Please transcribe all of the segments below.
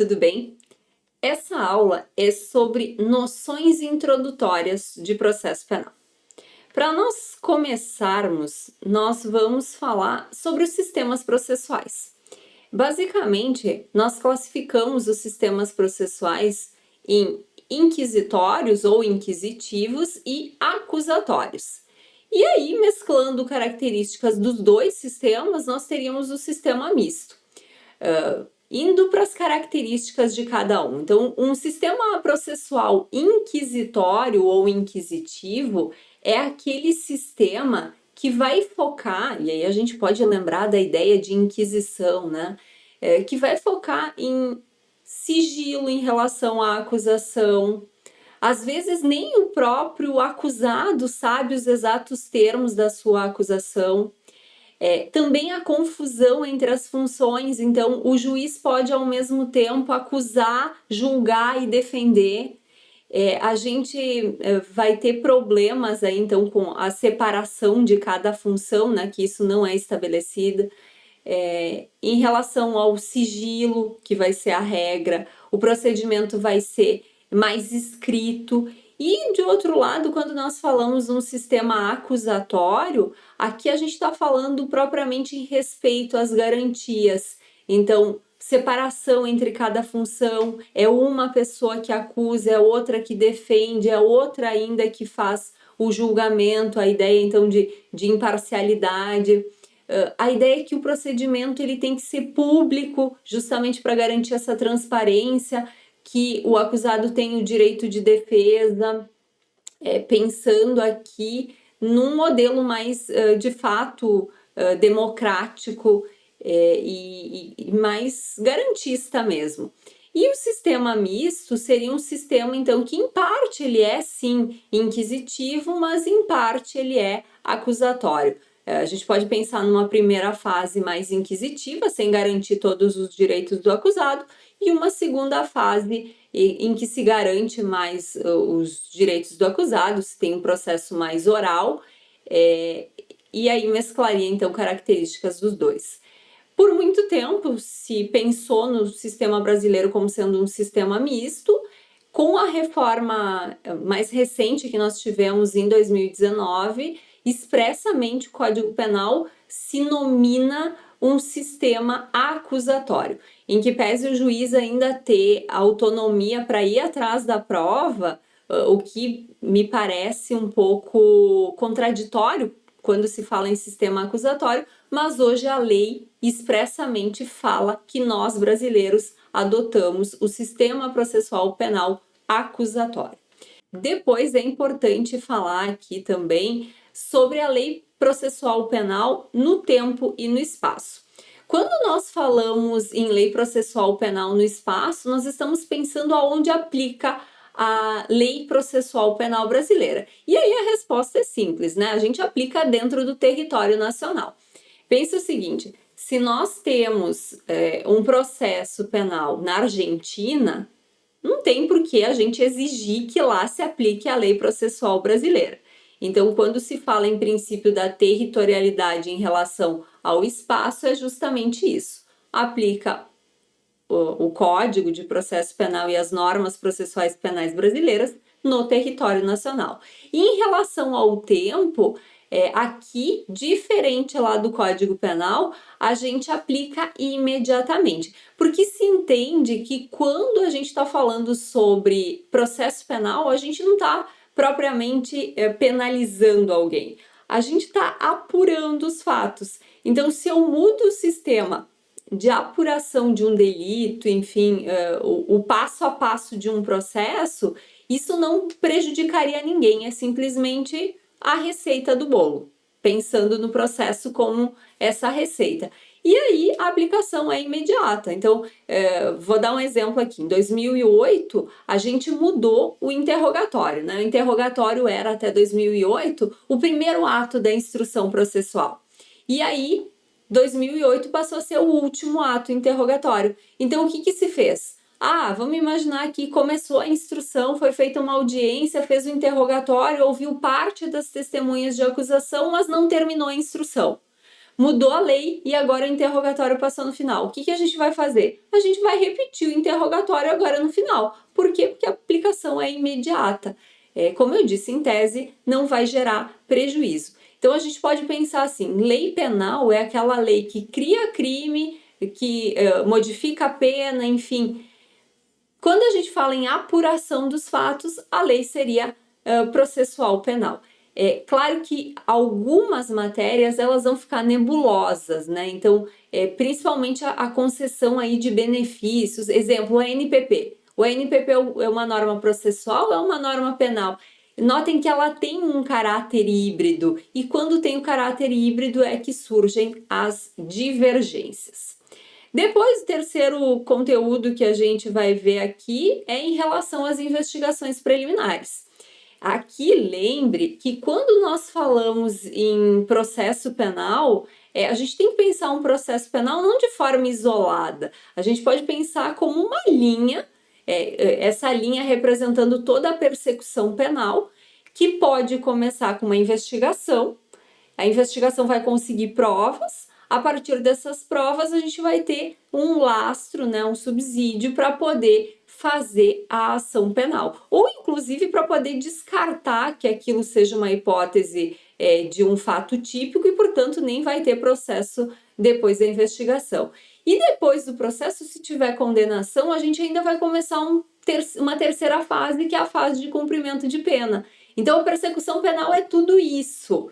tudo bem? Essa aula é sobre noções introdutórias de processo penal. Para nós começarmos, nós vamos falar sobre os sistemas processuais. Basicamente, nós classificamos os sistemas processuais em inquisitórios ou inquisitivos e acusatórios. E aí, mesclando características dos dois sistemas, nós teríamos o sistema misto. Indo para as características de cada um. Então, um sistema processual inquisitório ou inquisitivo é aquele sistema que vai focar, e aí a gente pode lembrar da ideia de inquisição, né? Que vai focar em sigilo em relação à acusação. Às vezes nem o próprio acusado sabe os exatos termos da sua acusação. Também a confusão entre as funções, então o juiz pode ao mesmo tempo acusar, julgar e defender. A gente vai ter problemas aí então com a separação de cada função, né, que isso não é estabelecido. Em relação ao sigilo, que vai ser a regra, o procedimento vai ser mais escrito. E, de outro lado, quando nós falamos um sistema acusatório, aqui a gente está falando propriamente em respeito às garantias. Então, separação entre cada função, é uma pessoa que acusa, é outra que defende, é outra ainda que faz o julgamento, a ideia então de imparcialidade. A ideia é que o procedimento ele tem que ser público, justamente para garantir essa transparência, que o acusado tem o direito de defesa, pensando aqui num modelo mais, de fato, democrático e mais garantista mesmo. E o sistema misto seria um sistema, então, que em parte ele é, sim, inquisitivo, mas em parte ele é acusatório. A gente pode pensar numa primeira fase mais inquisitiva, sem garantir todos os direitos do acusado, e uma segunda fase em que se garante mais os direitos do acusado, se tem um processo mais oral, e aí mesclaria então características dos dois. Por muito tempo se pensou no sistema brasileiro como sendo um sistema misto. Com a reforma mais recente que nós tivemos em 2019, expressamente o Código Penal se nomina um sistema acusatório, em que pese o juiz ainda ter autonomia para ir atrás da prova, o que me parece um pouco contraditório quando se fala em sistema acusatório, mas hoje a lei expressamente fala que nós brasileiros adotamos o sistema processual penal acusatório. Depois é importante falar aqui também sobre a lei processual penal no tempo e no espaço. Quando nós falamos em lei processual penal no espaço, nós estamos pensando aonde aplica a lei processual penal brasileira. E aí a resposta é simples, né? A gente aplica dentro do território nacional. Pensa o seguinte, se nós temos um processo penal na Argentina, não tem por que a gente exigir que lá se aplique a lei processual brasileira. Então, quando se fala em princípio da territorialidade em relação ao espaço, é justamente isso. Aplica o Código de Processo Penal e as normas processuais penais brasileiras no território nacional. E em relação ao tempo, aqui, diferente lá do Código Penal, a gente aplica imediatamente, porque se entende que quando a gente está falando sobre processo penal, a gente não está propriamente penalizando alguém, a gente está apurando os fatos. Então, se eu mudo o sistema de apuração de um delito, enfim, o passo a passo de um processo, isso não prejudicaria ninguém, é simplesmente a receita do bolo, pensando no processo como essa receita. E aí a aplicação é imediata. Então, vou dar um exemplo aqui. Em 2008, a gente mudou o interrogatório, né? O interrogatório era, até 2008, o primeiro ato da instrução processual. E aí, 2008 passou a ser o último ato interrogatório. Então, o que se fez? Vamos imaginar que começou a instrução, foi feita uma audiência, fez o interrogatório, ouviu parte das testemunhas de acusação, mas não terminou a instrução. Mudou a lei e agora o interrogatório passou no final. O que a gente vai fazer? A gente vai repetir o interrogatório agora no final. Por quê? Porque a aplicação é imediata. Como eu disse, em tese, não vai gerar prejuízo. Então a gente pode pensar assim: lei penal é aquela lei que cria crime, que modifica a pena, enfim. Quando a gente fala em apuração dos fatos, a lei seria processual penal. É claro que algumas matérias elas vão ficar nebulosas, né? Então, principalmente a concessão aí de benefícios, exemplo, o ANPP. O ANPP é uma norma processual, é uma norma penal. Notem que ela tem um caráter híbrido, e quando tem o caráter híbrido é que surgem as divergências. Depois, o terceiro conteúdo que a gente vai ver aqui é em relação às investigações preliminares. Aqui, lembre que quando nós falamos em processo penal, a gente tem que pensar um processo penal não de forma isolada. A gente pode pensar como uma linha, essa linha representando toda a persecução penal, que pode começar com uma investigação. A investigação vai conseguir provas. A partir dessas provas, a gente vai ter um lastro, né, um subsídio para poder fazer a ação penal. Ou, inclusive, para poder descartar que aquilo seja uma hipótese de um fato típico e, portanto, nem vai ter processo depois da investigação. E depois do processo, se tiver condenação, a gente ainda vai começar uma terceira fase, que é a fase de cumprimento de pena. Então, a persecução penal é tudo isso.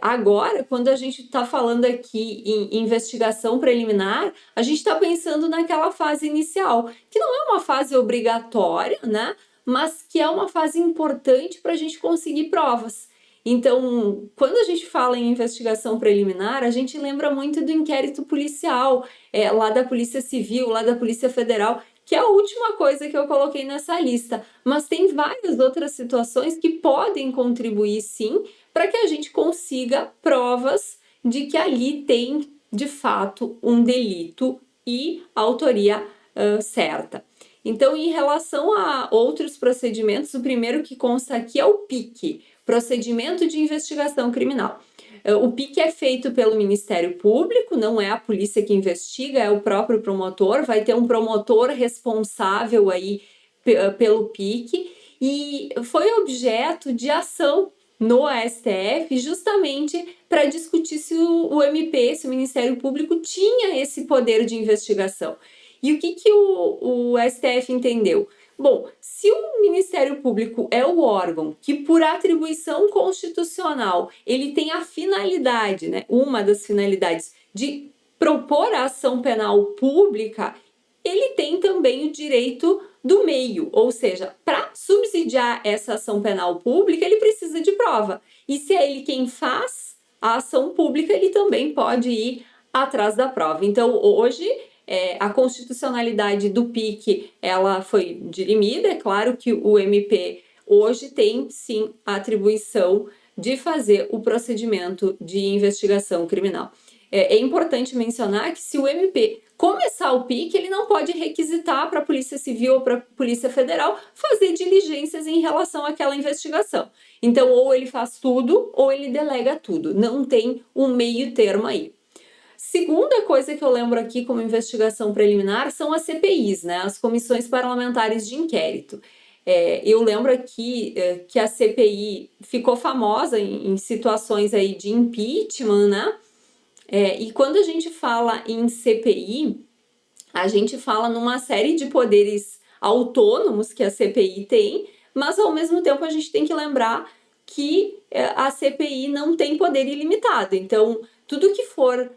Agora, quando a gente está falando aqui em investigação preliminar, a gente está pensando naquela fase inicial, que não é uma fase obrigatória, né? Mas que é uma fase importante para a gente conseguir provas. Então, quando a gente fala em investigação preliminar, a gente lembra muito do inquérito policial, lá da Polícia Civil, lá da Polícia Federal, que é a última coisa que eu coloquei nessa lista. Mas tem várias outras situações que podem contribuir, sim, para que a gente consiga provas de que ali tem, de fato, um delito e autoria certa. Então, em relação a outros procedimentos, o primeiro que consta aqui é o PIC, Procedimento de Investigação Criminal. O PIC é feito pelo Ministério Público, não é a polícia que investiga, é o próprio promotor, vai ter um promotor responsável aí pelo PIC, e foi objeto de ação no STF justamente para discutir se o MP, se o Ministério Público tinha esse poder de investigação. E o que o STF entendeu? Bom, se o Ministério Público é o órgão que, por atribuição constitucional, ele tem a finalidade, né, uma das finalidades de propor a ação penal pública, ele tem também o direito do meio, ou seja, para subsidiar essa ação penal pública, ele precisa de prova. E se é ele quem faz a ação pública, ele também pode ir atrás da prova. Então, hoje, a constitucionalidade do PIC, ela foi dirimida. É claro que o MP hoje tem, sim, a atribuição de fazer o procedimento de investigação criminal. É importante mencionar que se o MP começar o PIC, ele não pode requisitar para a Polícia Civil ou para a Polícia Federal fazer diligências em relação àquela investigação. Então, ou ele faz tudo, ou ele delega tudo. Não tem um meio termo aí. Segunda coisa que eu lembro aqui como investigação preliminar são as CPIs, né? As Comissões Parlamentares de Inquérito. Eu lembro aqui que a CPI ficou famosa em situações aí de impeachment, né? E quando a gente fala em CPI, a gente fala numa série de poderes autônomos que a CPI tem, mas ao mesmo tempo a gente tem que lembrar que a CPI não tem poder ilimitado. Então, tudo que for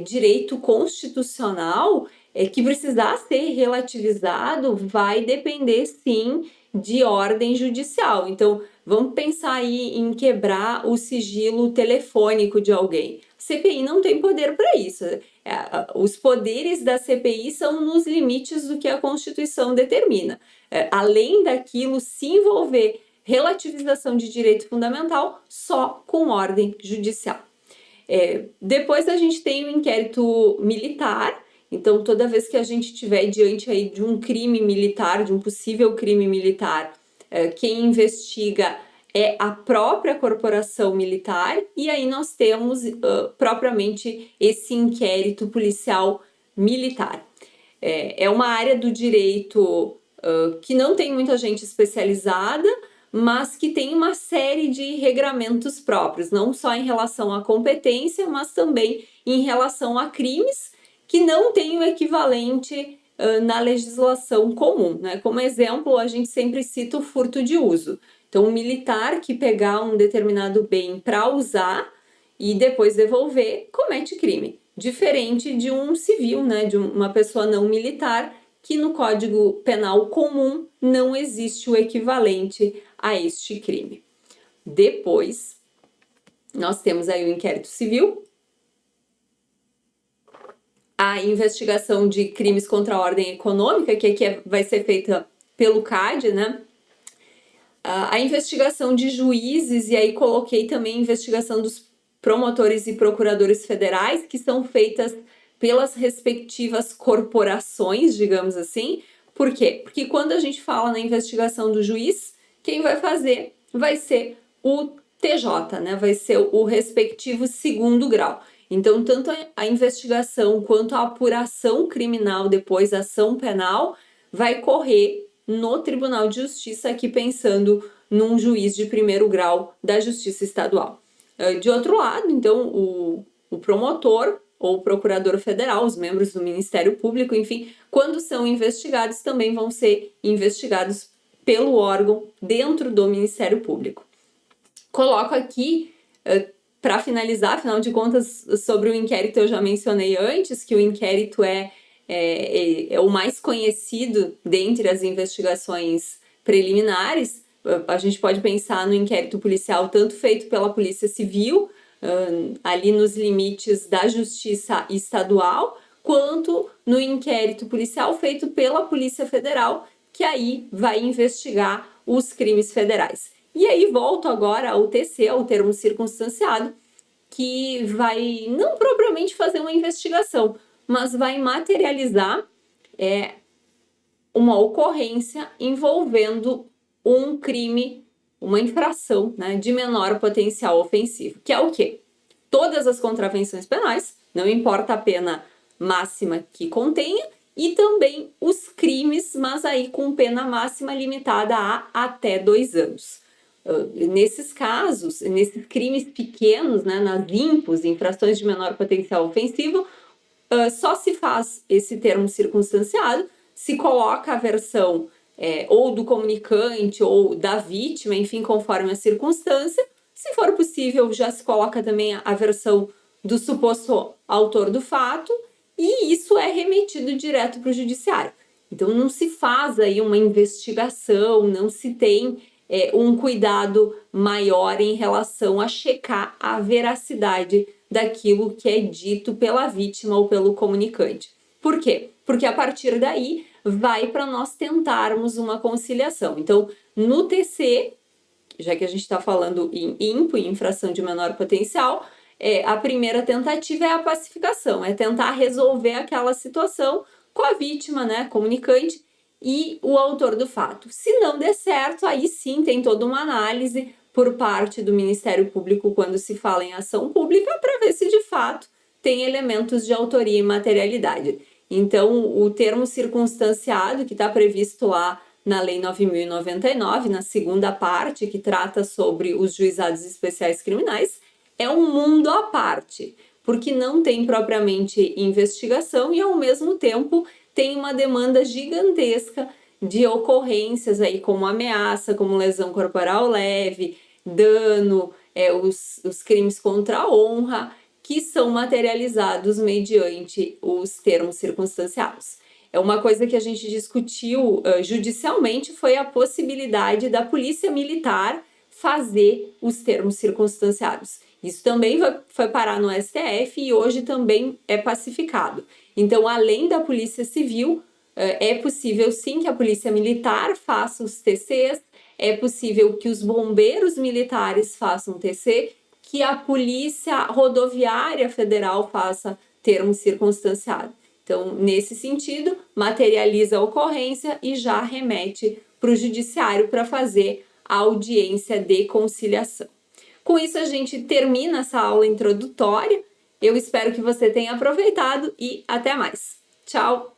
direito constitucional que precisar ser relativizado vai depender, sim, de ordem judicial. Então, vamos pensar aí em quebrar o sigilo telefônico de alguém. CPI não tem poder para isso. Os poderes da CPI são nos limites do que a Constituição determina. Além daquilo, se envolver relativização de direito fundamental só com ordem judicial. Depois a gente tem o inquérito militar. Então, toda vez que a gente estiver diante aí de um crime militar, de um possível crime militar, quem investiga é a própria corporação militar, e aí nós temos propriamente esse inquérito policial militar. É uma área do direito que não tem muita gente especializada, mas que tem uma série de regramentos próprios, não só em relação à competência, mas também em relação a crimes que não têm o equivalente na legislação comum, né? Como exemplo, a gente sempre cita o furto de uso. Então, um militar que pegar um determinado bem para usar e depois devolver, comete crime. Diferente de um civil, né? De uma pessoa não militar, que no Código Penal comum não existe o equivalente a este crime. Depois, nós temos aí o inquérito civil, a investigação de crimes contra a ordem econômica, que aqui vai ser feita pelo CAD, né? A investigação de juízes, e aí coloquei também a investigação dos promotores e procuradores federais, que são feitas pelas respectivas corporações, digamos assim. Por quê? Porque quando a gente fala na investigação do juiz, quem vai fazer vai ser o TJ, né? Vai ser o respectivo segundo grau. Então, tanto a investigação quanto a apuração criminal, depois a ação penal, vai correr no Tribunal de Justiça, aqui pensando num juiz de primeiro grau da Justiça Estadual. De outro lado, então, o promotor ou procurador federal, os membros do Ministério Público, enfim, quando são investigados, também vão ser investigados pelo órgão dentro do Ministério Público. Coloco aqui, para finalizar, afinal de contas, sobre o inquérito eu já mencionei antes, que o inquérito é o mais conhecido dentre as investigações preliminares. A gente pode pensar no inquérito policial tanto feito pela Polícia Civil, ali nos limites da Justiça Estadual, quanto no inquérito policial feito pela Polícia Federal, que aí vai investigar os crimes federais. E aí volto agora ao TC, ao termo circunstanciado, que vai não propriamente fazer uma investigação, mas vai materializar uma ocorrência envolvendo um crime, uma infração, né, de menor potencial ofensivo, que é o quê? Todas as contravenções penais, não importa a pena máxima que contenha, e também os crimes, mas aí com pena máxima limitada a até 2 anos. Nesses casos, nesses crimes pequenos, né, nas IMPOs, infrações de menor potencial ofensivo, só se faz esse termo circunstanciado, se coloca a versão ou do comunicante ou da vítima, enfim, conforme a circunstância. Se for possível, já se coloca também a versão do suposto autor do fato, e isso é remetido direto para o judiciário. Então, não se faz aí uma investigação, não se tem um cuidado maior em relação a checar a veracidade daquilo que é dito pela vítima ou pelo comunicante. Por quê? Porque a partir daí vai para nós tentarmos uma conciliação. Então, no TC, já que a gente está falando em IMPO, em infração de menor potencial, a primeira tentativa é a pacificação, é tentar resolver aquela situação com a vítima, né, comunicante, e o autor do fato. Se não der certo, aí sim tem toda uma análise por parte do Ministério Público quando se fala em ação pública para ver se de fato tem elementos de autoria e materialidade. Então, o termo circunstanciado, que está previsto lá na Lei 9.099, na segunda parte, que trata sobre os juizados especiais criminais, é um mundo à parte, porque não tem propriamente investigação e, ao mesmo tempo, tem uma demanda gigantesca de ocorrências aí, como ameaça, como lesão corporal leve, dano, os crimes contra a honra, que são materializados mediante os termos circunstanciados. Uma coisa que a gente discutiu judicialmente foi a possibilidade da polícia militar fazer os termos circunstanciados. Isso também foi parar no STF e hoje também é pacificado. Então, além da Polícia Civil, é possível sim que a Polícia Militar faça os TCs, é possível que os bombeiros militares façam TC, que a Polícia Rodoviária Federal faça termo circunstanciado. Então, nesse sentido, materializa a ocorrência e já remete para o judiciário para fazer a audiência de conciliação. Com isso, a gente termina essa aula introdutória. Eu espero que você tenha aproveitado e até mais. Tchau!